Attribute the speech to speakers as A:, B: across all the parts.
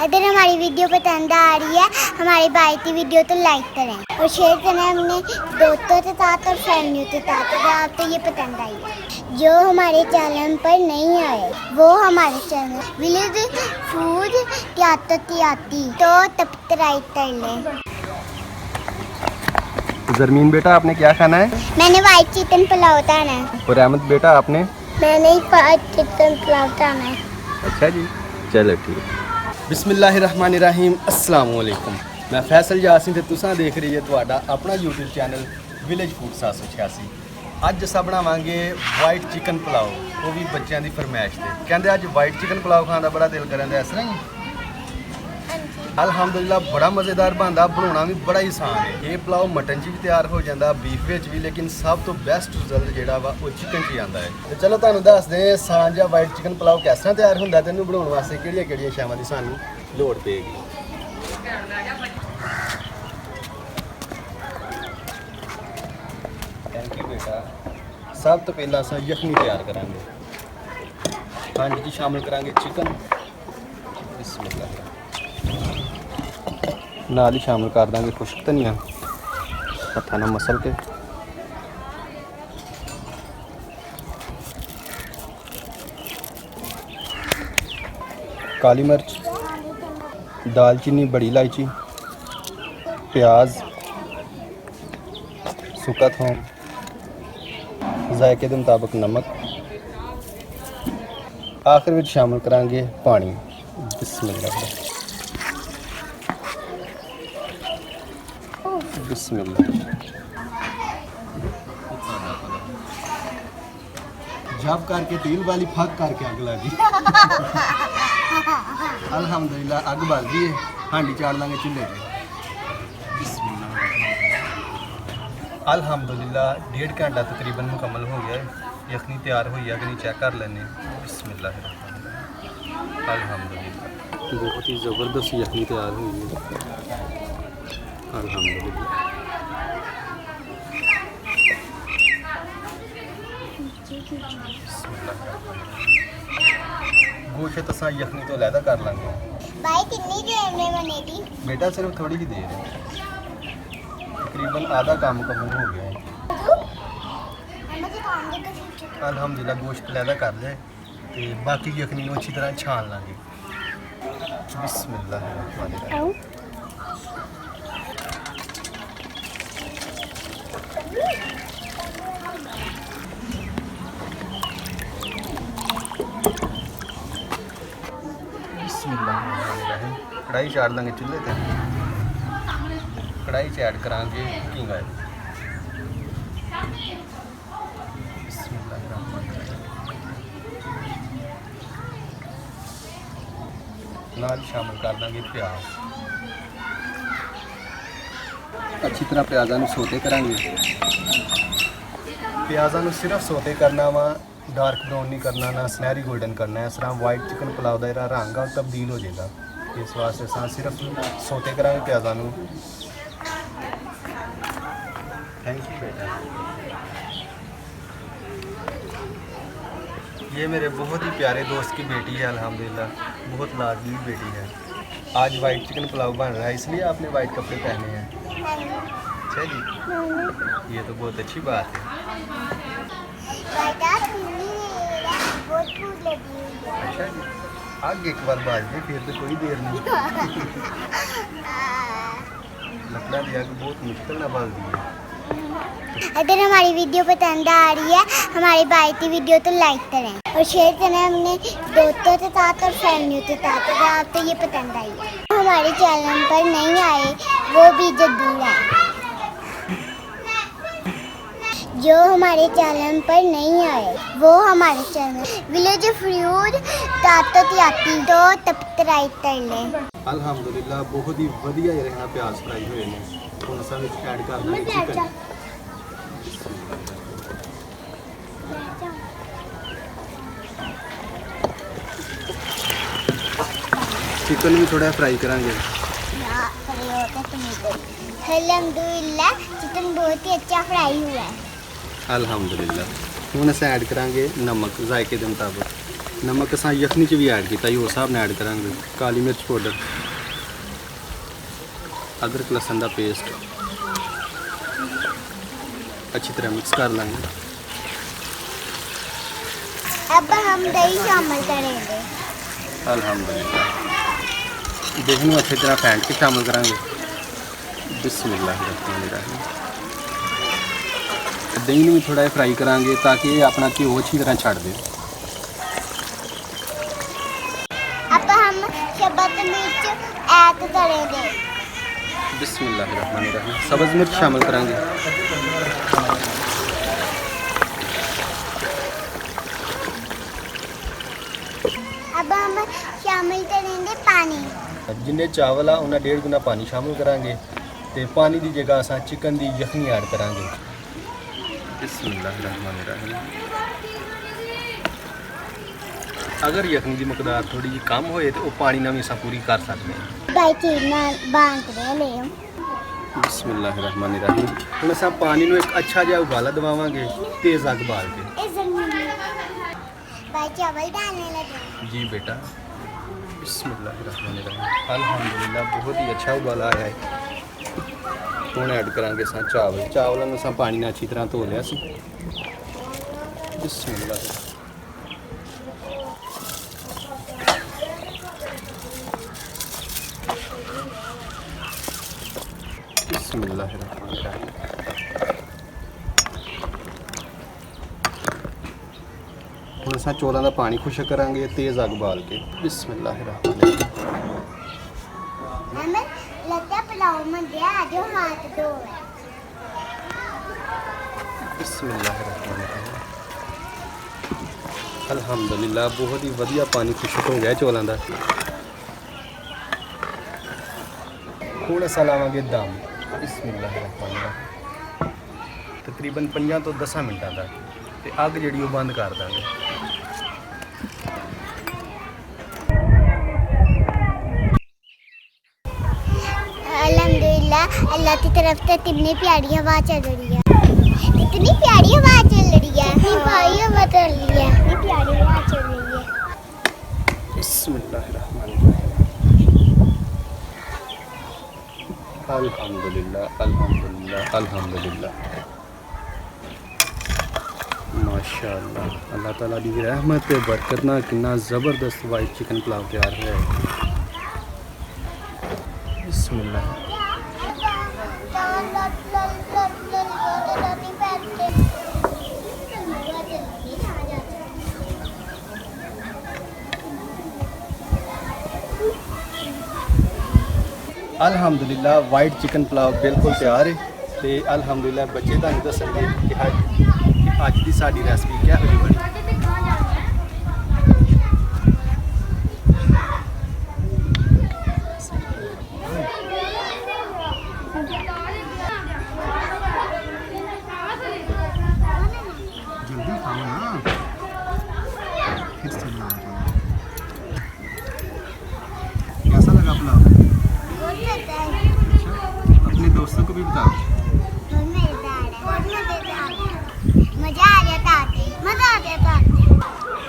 A: अगर हमारी वीडियो पसंद आ रही है हमारी भाई की वीडियो तो लाइक करें और शेयर करना अपने दोस्तों के साथ और फैमिली के साथ अगर आपको ये पसंद आई है। जो हमारे चैनल पर नहीं आए वो हमारे चैनल विलेज फूड त्याती तो सब्सक्राइब कर लें।
B: जरमीन बेटा आपने क्या खाना है?
A: मैंने वाइट चिकन पुलाव खाना है।
B: और अहमद बेटा आपने?
A: मैंने वाइट चिकन पुलाव खाना है।
B: अच्छा जी, चलो ठीक। बिस्मिल्लाहिर्रहमानिर्रहीम, अस्सलाम वालेकुम। मैं फैसल यासीन ते तुसां देख रही है तुहाडा अपना यूट्यूब चैनल विलेज फूड 786। ਅੱਜ ਅਸਾਂ ਬਣਾਵਾਂਗੇ ਵਾਈਟ ਚਿਕਨ ਪੁਲਾਓ, ਉਹ ਵੀ ਬੱਚਿਆਂ ਦੀ ਫਰਮਾਇਸ਼ ਤੇ। ਕਹਿੰਦੇ ਅੱਜ ਵਾਈਟ ਚਿਕਨ ਪੁਲਾਓ ਖਾਣ ਦਾ ਬੜਾ ਦਿਲ ਕਰਨ ਦਾ, ਇਸ ਤਰ੍ਹਾਂ ਹੀ। ਅਲਹਮਦੁਲਿਲਾ ਬੜਾ ਮਜ਼ੇਦਾਰ ਬਣਦਾ, ਬਣਾਉਣਾ ਵੀ ਬੜਾ ਹੀ ਆਸਾਨ ਹੈ। ਇਹ ਪੁਲਾਓ ਮਟਨ 'ਚ ਵੀ ਤਿਆਰ ਹੋ ਜਾਂਦਾ, ਬੀਫ ਵਿੱਚ ਵੀ, ਲੇਕਿਨ ਸਭ ਤੋਂ ਬੈਸਟ ਰਿਜ਼ਲਟ ਜਿਹੜਾ ਵਾ ਉਹ ਚਿਕਨ 'ਚ ਹੀ ਆਉਂਦਾ ਹੈ। ਤੇ ਚਲੋ ਤੁਹਾਨੂੰ ਦੱਸਦੇ ਹਾਂ ਆਸਾਨ ਜਿਹਾ ਵਾਈਟ ਚਿਕਨ ਪੁਲਾਓ ਕਿਸ ਤਰ੍ਹਾਂ ਤਿਆਰ ਹੁੰਦਾ ਤੇ ਇਹਨੂੰ ਬਣਾਉਣ ਵਾਸਤੇ ਕਿਹੜੀਆਂ ਸ਼ੈਵਾਂ ਦੀ ਸਾਨੂੰ ਲੋੜ ਪਏਗੀ। ਥੈਂਕ ਯੂ ਬੇਟਾ। ਸਭ ਤੋਂ ਪਹਿਲਾਂ ਅਸੀਂ ਯਖਨੀ ਤਿਆਰ ਕਰਾਂਗੇ। ਹਾਂਜੀ ਜੀ, ਸ਼ਾਮਿਲ ਕਰਾਂਗੇ ਚਿਕਨ। ਬਿਸਮਿਲ੍ਲਾ। ਨਾਲ ਹੀ ਸ਼ਾਮਿਲ ਕਰ ਦਾਂਗੇ ਖੁਸ਼ਕ ਧਨੀਆ, ਹੱਥਾਂ ਨਾਲ ਮਸਲ ਕੇ। ਕਾਲੀ ਮਿਰਚ, दालचीनी, बड़ी इलायची, प्याज, सुक्का थोम, जायके के मुताबिक नमक, आखिर में शामिल करांगे पानी। बिस्मिल्लाह बिस्मिल्लाह। जब करके तेल वाली फक करके अग लगी। अल्हम्दुलिल्लाह अग बल गई है, हांडी चाड़ लांगे चूल्हे पे। बिस्मिल्लाह। अल्हम्दुलिल्लाह 1.5 घंटा तकरीबन मुकम्मल हो गया है। यखनी तैयार हुई है कि नहीं चेक कर लेने। बिस्मिल्लाह। अल्हम्दुलिल्लाह बहुत ही ज़बरदस्त यखनी तैयार हुई है। अल्हम्दुलिल्लाह। गोश्त असा यखनी तो लैदा कर लांगे।
A: भाई कितनी देर में बनेगी?
B: बेटा सिर्फ थोड़ी ही देर है, तकरीबन आधा काम मुकम्मल हो गया है। अल्हम्दुलिल्लाह गोश्त लैदा कर जाए तो बाकी यखनी अच्छी तरह छान लांगे। बिस्मिल्लाह। कढ़ाई चाड़ लेंगे चूल्हे पे। कढ़ाई च ऐड करांगे कुकिंग ऑयल। नाल शामिल कर देंगे प्याज। अच्छी तरह प्याज़ां नूं सोते करांगे। प्याज़ां नूं सिर्फ सोते करना वा, डार्क ब्राउन नहीं करना, ना सुनहरी गोल्डन करना है। इस तरह वाइट चिकन पुलाव का जो रंग है तब्दील हो जाएगा। इस वास्ते अस सिर्फ सोते करांगे प्याज़ां नूं। थैंक यू बेटा। ये मेरे बहुत ही प्यारे दोस्त की बेटी है, अल्हम्दुलिल्लाह बहुत लाडली बेटी है। आज वाइट चिकन पुलाव बन रहा है, इसलिए आपने वाइट कपड़े पहने हैं। अच्छा जी, ये तो बहुत अच्छी बात है। अच्छा जी, आग एक बार बाज दे फिर तो कोई देर नहीं। लकड़ा दी आग बहुत मुश्किल ना बाल दी है।
A: अगर हमारी वीडियो पसंद आ रही है हमारे भाई की वीडियो तो लाइक करें और शेयर करना अपने दोस्तों के साथ और फैमिली के साथ अगर आपको ये पसंद आई है। हमारे चैनल पर नहीं आए वो भी जरूर है। जो हमारे चैनल पर नहीं आए वो हमारे चैनल विलेज फूड त्याती तो सब्सक्राइब कर लें।
B: अल्हम्दुलिल्लाह बहुत ही वधिया रहना प्याज फ्राई हुए ने। हुण असां विच ऐड कर ਦਾਂਗੇ चिकन। चिकन भी थोड़ा फ्राई करांगे।
A: अल्हम्दुलिल्लाह चिकन बहुत ही अच्छा फ्राई हुआ है।
B: अल्हम्दुलिल्लाह। हुण असां ऐड करांगे नमक जायके दे मुताबिक। नमक असां यखनी च भी ऐड किया उस हिसाब ने ऐड करांगे। काली मिर्च पाउडर, अदरक लहसुन का पेस्ट अच्छी तरह मिक्स कर लेंगे।
A: अब हम दही शामिल करेंगे।
B: अल्हम्दुलिल्लाह, दही को अच्छी तरह फेंट के शामिल करांगे। बिस्मिल्लाहिर्रहमानिर्रहीम। दही भी थोड़ा फ्राई करांगे ताकि ये अपना घ्यो अच्छी तरह छड़ दे।
A: अब हम शबत मिर्च ऐड करेंगे।
B: बिस्मिल्लाहिर्रहमानिर्रहीम। सब्ज़ मिर्च शामिल करांगे।
A: अब हम शामिल करेंगे पानी।
B: जिन्ने चावल आ उन्हें 1.5 गुना पानी शामिल करांगे ते पानी की जगह असां चिकन की यखनी ऐड करांगे। बिस्मिल्लाहिर्रहमानिर्रहीम। अगर यखनी की मकदार थोड़ी जी कम होए तो वह पानी ना भी असां पूरी कर सकते हैं।
A: भाई चीज ना बांध रहे ले।
B: बिस्मिल्लाहिर्रहमानिर्रहीम। हुण असां पानी नूं एक अच्छा जिहा उबाला दवावांगे तेज़ अग बाल के।
A: भाई चावल डालने लगे।
B: जी बेटा। बिस्मिल्लाहिर्रहमानिर्रहीम। अल्हम्दुलिल्लाह, बहुत ही अच्छा उबाला आया है। हुण ऐड करांगे असां चावल। चावलों नूं असां पानी नाल अच्छी तरह धो लिया सी। बिस्मिल्लाह। बिस्मिल्लाहिर्रहमानिर्रहीम। हुण असां चौलां दा पानी खुश्क करांगे तेज़ अग बाल के। बिस्मिल्लाहिर्रहमानिर्रहीम।
A: हमें लगता पुलाव में दिया जो हाथ धो।
B: बिस्मिल्लाहिर्रहमानिर्रहीम। अल्हम्दुलिल्लाह, बहुत ही वधिया पानी खुश्क हो गया चौलों का। हुण असां लावांगे दम। बिस्मिल्लाहिर्रहमानिर्रहीम। तकरीबन 5 तो 10 मिनटां तक ते अग जिहड़ी वो बंद कर देंगे।
A: अल्हम्दुलिल्लाह, अल्लाह की तरफ से कितनी प्यारी हवा चल रही है। कितनी प्यारी हवा चल रही है। कितनी प्यारी हवा चल रही है। कितनी प्यारी हवा चल रही है।
B: बिस्मिल्लाहिर्रहमानिर्रहीम। अल्हम्दुलिल्लाह, अल्हम्दुलिल्लाह, अल्हम्दुलिल्लाह। माशाअल्लाह, अल्लाह ताला की रहमत ते बरकत नाल कितना ज़बरदस्त वाइट चिकन पुलाव तैयार होया है। बिस्मिल्लाह। अल्हम्दुलिल्लाह, वाइट चिकन पुलाव बिल्कुल तैयार है। तो अल्हम्दुलिल्लाह बच्चे तुहानूं दस्सणगे कि अज की साडी रेसिपी किहो जी बनी। जल्दी खाओ ना, फिर से बनाओ। कैसा लगा पुलाव? अपने दोस्तों को भी बताओ।
A: मजा आ जाता है।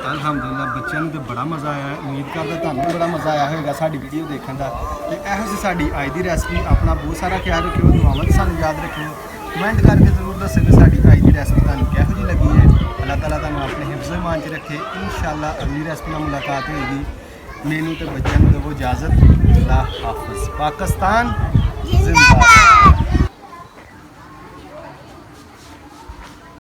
B: अल्हम्दुलिल्लाह, बच्चों को तो बड़ा मज़ा आया है। उम्मीद करदा तुहानूं बड़ा मज़ा आया होगा साडी वीडियो देखने का। तो यह सी साडी अज की रेसिपी। अपना बहुत सारा ख्याल रखियो, दुआवां सानूं याद रखियो। कमेंट करके जरूर दस्सो कि साडी अज की रेसिपी तुहानूं किहो जी लगी है। अल्लाह ताला तुहानूं अपने हिफ्ज़ ईमान च रखे। इंशाअल्लाह अगली रेसिपी नाल मुलाकात होगी। मैनू तो बच्चों को दो इजाज़त। अल्लाह हाफ़िज़। पाकिस्तान जिंदाबाद।